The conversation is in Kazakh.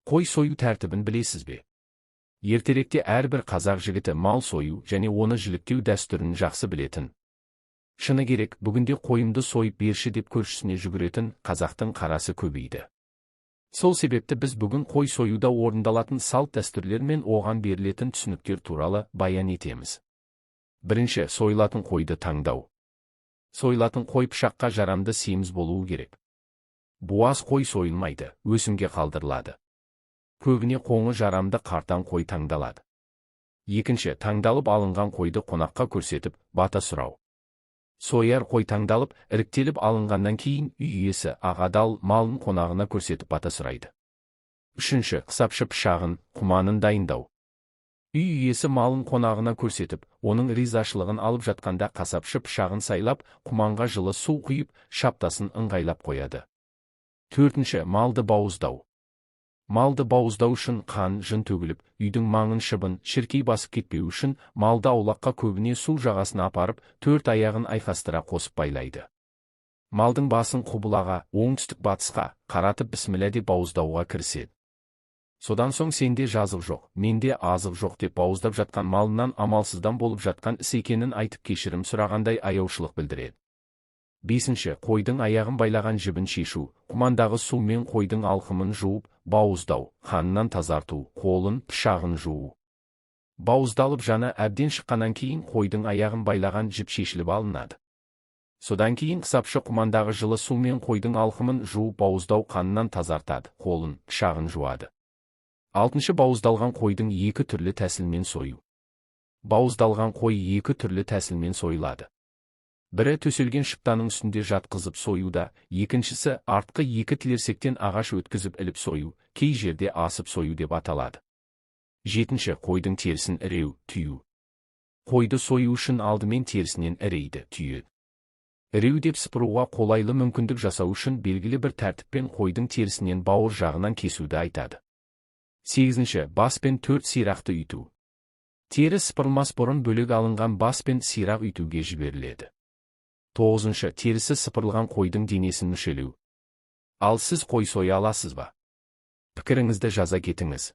Қой сою тәртібін білесіз бе? Ертеректе әрбір қазақ жігіті мал сою және оны жіліктеу дәстүрін жақсы білетін. Шыны керек, бүгінде қойымды сойып берші деп көршісіне жүгіретін қазақтың қарасы көбейді. Сол себепті біз бүгін қой союда орындалатын салт дәстүрлер мен оған берілетін түсініктер туралы баян етеміз. Бірінші, сойылатын қойды таңдау. Сойылатын қой пышаққа жарамды семіз болуы керек. Буаз қой сойылмайды, өсімге қалдырылады. Көбіне қоңы жарамды қартаң қой таңдалады. Екінші, таңдалып алынған қойды қонаққа көрсетіп, бата сұрау. Сояр қой таңдалып, іріктеліп алынғаннан кейін үй иесі ағадал малын қонағына көрсетіп бата сұрайды. Үшінші, қысапшы пышағын, құманын дайындау. Үй иесі малын қонағына көрсетіп, оның ризашылығын алып жатқанда қасапшы пышағын сайлап, құманға жылы су құйып, шаптасын ыңғайлап қояды. Төртінші, малды бауыздау. Малды бауыздау үшін қан, жын төгіліп, үйдің маңын шыбын, шіркей басып кетпеу үшін малды аулаққа көбіне су жағасына апарып, төрт аяғын айқастыра қосып байлайды. Малдың басын құбылаға, оңтүстік-батысқа қаратып бісміллә деп бауыздауға кіріседі. Содан соң сенде жазық жоқ, менде азық жоқ деп бауыздап жатқан малынан амалсыздан болып жатқан іс екенін айтып кешірім сұрағандай аяушылық білдіреді. Бесінші, қойдың аяғын байлаған жібін шешу, құмандағы сумен қойдың алқымын жуып, бауыздау, қанынан тазарту, қолын, пышағын жуу. Бауыздалып жаны әбден шыққаннан кейін қойдың аяғын байлаған жіп шешіліп алынады. Содан кейін қысапшы құмандағы жылы сумен қойдың алқымын жуып бауыздау, қанынан тазартады, қолын, пышағын жуады. Алтыншы, бауыздалған қойдың екі түрлі тәсілмен сою. Бауыздалған қой екі түрлі тәсілмен сойылады. Бірі төселген шыптаның үстінде жатқызып союда, екіншісі артқы екі тілерсектен ағаш өткізіп іліп сою, кей жерде асып сою деп аталады. Жетінші, қойдың терісін іреу, түйу. Қойды сою үшін алдымен терісінен ірейді, түйеді. Іреу деп сыпыруға қолайлы мүмкіндік жасау үшін белгілі бір тәртіппен қойдың терісінен бауыр жағынан кесуді айтады. Сегізінші, бас пен төрт сирақты үйту. Тері сыпырылмас бұрын бөлек алынған бас пен сирақ үйтуге жіберіледі. Тоғызыншы, терісі сыпырылған қойдың денесін мүшелеу. Ал сіз қой соя аласыз ба? Пікіріңізді жаза кетіңіз.